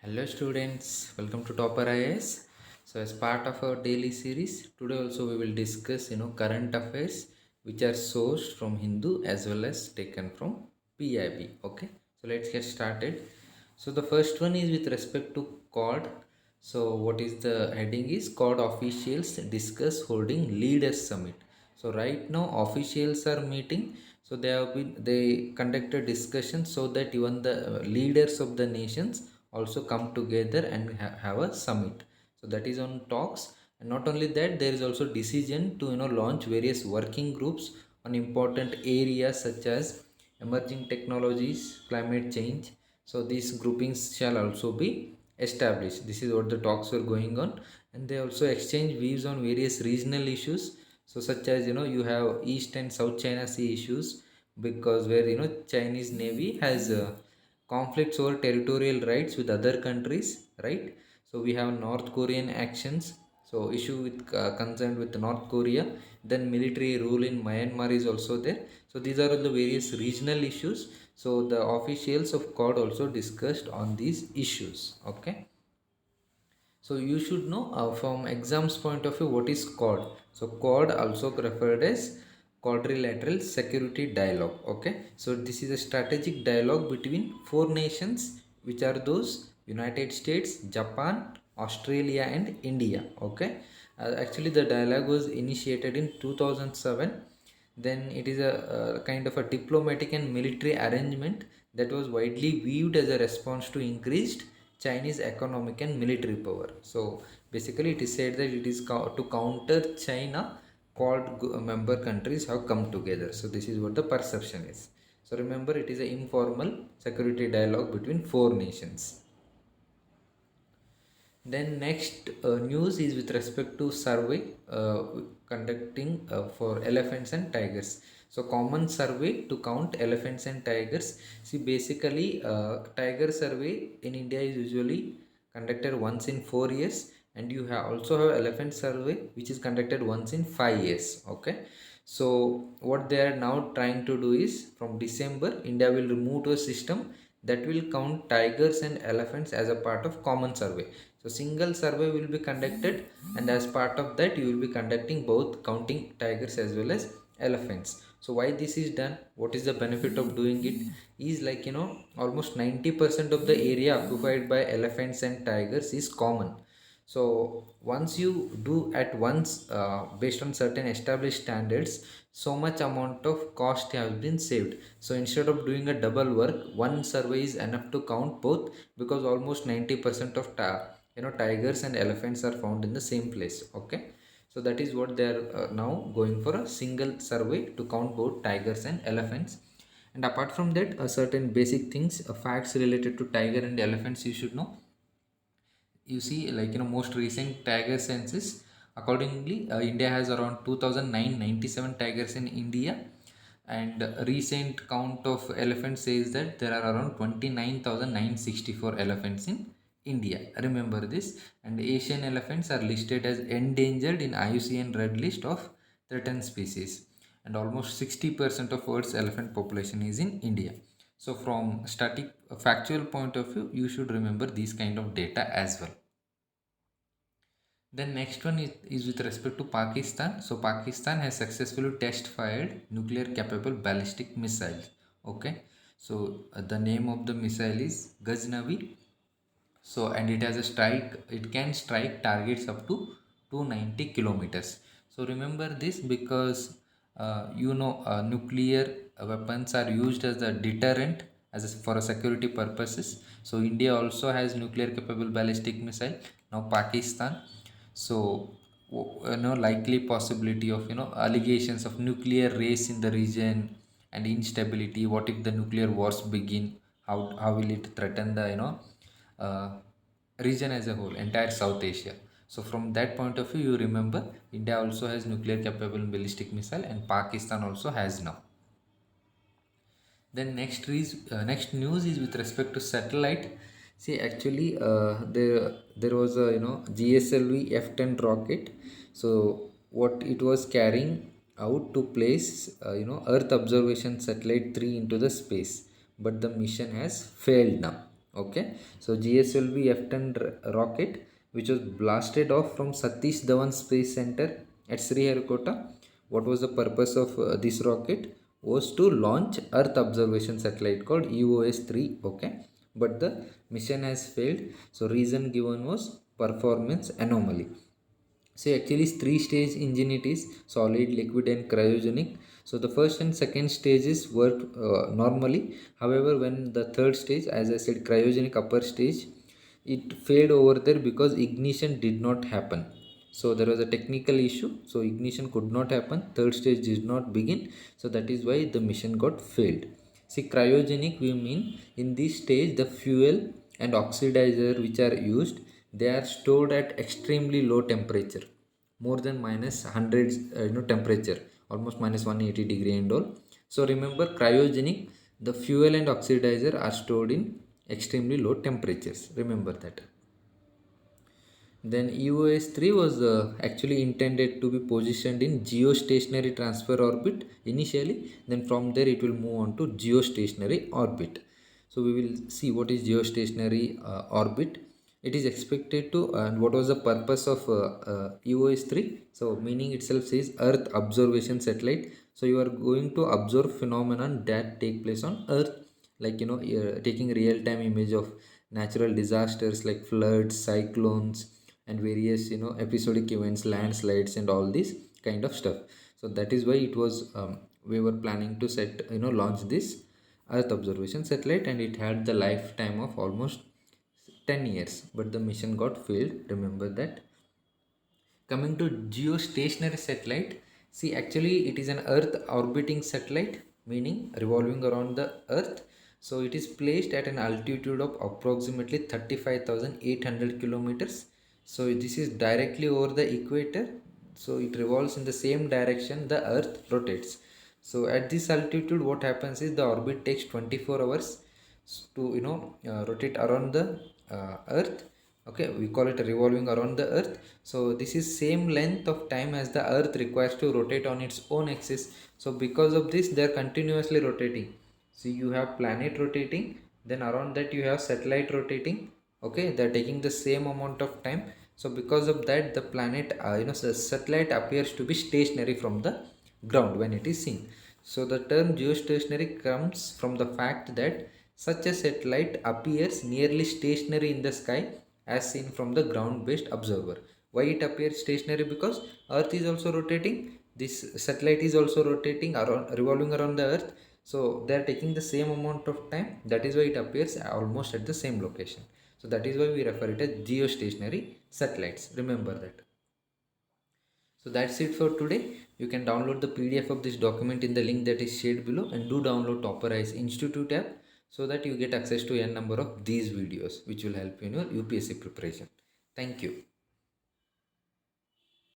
Hello students, welcome to Topper IAS. So as part of our daily series, today also we will discuss current affairs which are sourced from Hindu as well as taken from PIB. Okay, so let's get started. So the first one is with respect to COD. So what is the heading is COD officials discuss holding leaders summit. So right now officials are meeting. So they conducted discussions so that even the leaders of the nations also come together and have a summit. So that is on talks, and not only that, there is also decision to launch various working groups on important areas such as emerging technologies, climate change. So these groupings shall also be established. This is what the talks were going on, and they also exchange views on various regional issues. So such as you have East and South China Sea issues, because where Chinese Navy has conflicts over territorial rights with other countries, right? So we have North Korean actions, so issue with concerned with North Korea. Then military rule in Myanmar is also there. So these are all the various regional issues. So the officials of COD also discussed on these issues. Okay, so you should know from exams point of view what is COD. So COD also referred as quadrilateral security dialogue. Okay, so this is a strategic dialogue between four nations, which are those United States, Japan, Australia and India. Okay, actually the dialogue was initiated in 2007. Then it is a kind of a diplomatic and military arrangement that was widely viewed as a response to increased Chinese economic and military power. So basically, it is said that it is to counter China. Quad member countries have come together. So this is what the perception is. So remember, it is an informal security dialogue between four nations. Then next news is with respect to survey conducting for elephants and tigers. So common survey to count elephants and tigers. See, basically tiger survey in India is usually conducted once in 4 years, and you have also have elephant survey which is conducted once in 5 years. Okay, so what they are now trying to do is from December India will remove to a system that will count tigers and elephants as a part of common survey. So single survey will be conducted, and as part of that you will be conducting both counting tigers as well as elephants. So why this is done, what is the benefit of doing it, is like almost 90% of the area occupied by elephants and tigers is common. So once you do at once based on certain established standards, so much amount of cost has been saved. So instead of doing a double work, one survey is enough to count both, because almost 90% of tigers and elephants are found in the same place. Okay, so that is what they are now going for, a single survey to count both tigers and elephants. And apart from that, certain basic things, facts related to tiger and elephants you should know. You see, like most recent tiger census, accordingly India has around 2997 tigers in India, and recent count of elephants says that there are around 29964 elephants in India. Remember this. And Asian elephants are listed as endangered in IUCN red list of threatened species, and almost 60% of world's elephant population is in India. So from static factual point of view, you should remember these kind of data as well. Then next one is with respect to Pakistan. So Pakistan has successfully test fired nuclear capable ballistic missiles. Okay, so the name of the missile is Ghaznavi. So and it has a strike. It can strike targets up to 290 kilometers. So remember this, because nuclear weapons are used as a deterrent, for a security purposes. So India also has nuclear capable ballistic missile. Now Pakistan. So likely possibility of allegations of nuclear race in the region and instability. What if the nuclear wars begin? How will it threaten the uh, region as a whole, entire South Asia? So from that point of view, you remember India also has nuclear capable ballistic missile, and Pakistan also has now. Then next news is with respect to satellite. See, actually, there was a GSLV F10 rocket. So what it was carrying out to place Earth observation satellite 3 into the space, but the mission has failed now. Okay, so GSLV F-10 rocket, which was blasted off from Satish Dhawan Space Center at Sriharikota. What was the purpose of this rocket? Was to launch Earth observation satellite called EOS-3. Okay, but the mission has failed. So reason given was performance anomaly. So actually it's three stage engine, it is solid, liquid and cryogenic. So the first and second stages worked normally. However, when the third stage, as I said, cryogenic upper stage, it failed over there because ignition did not happen. So there was a technical issue. So ignition could not happen. Third stage did not begin. So that is why the mission got failed. See, cryogenic we mean in this stage the fuel and oxidizer which are used, they are stored at extremely low temperature, more than minus 100 temperature, almost minus 180 degree and all. So remember, cryogenic, the fuel and oxidizer are stored in extremely low temperatures. Remember that. Then EOS-3 was actually intended to be positioned in geostationary transfer orbit initially. Then from there it will move on to geostationary orbit. So we will see what is geostationary orbit. It is expected to, and what was the purpose of EOS-3? So meaning itself says Earth observation satellite. So you are going to observe phenomenon that take place on Earth, like taking real time image of natural disasters like floods, cyclones and various episodic events, landslides and all this kind of stuff. So that is why it was we were planning to set launch this Earth observation satellite, and it had the lifetime of almost 10 years, but the mission got failed. Remember that. Coming to geostationary satellite, see actually it is an Earth orbiting satellite, meaning revolving around the Earth. So it is placed at an altitude of approximately 35,800 kilometers. So this is directly over the equator. So it revolves in the same direction the Earth rotates. So at this altitude, what happens is the orbit takes 24 hours to rotate around the Earth. Okay, we call it revolving around the Earth. So this is same length of time as the Earth requires to rotate on its own axis. So because of this, they are continuously rotating. So you have planet rotating, then around that you have satellite rotating. Okay, they are taking the same amount of time. So because of that, the planet the satellite appears to be stationary from the ground when it is seen. So the term geostationary comes from the fact that such a satellite appears nearly stationary in the sky as seen from the ground based observer. Why it appears stationary? Because Earth is also rotating, this satellite is also rotating around, revolving around the Earth. So they are taking the same amount of time. That is why it appears almost at the same location. So that is why we refer it as geostationary satellites. Remember that. So that's it for today. You can download the PDF of this document in the link that is shared below, and do download Topper Eyes Institute app so that you get access to n number of these videos which will help you in your UPSC preparation. Thank you.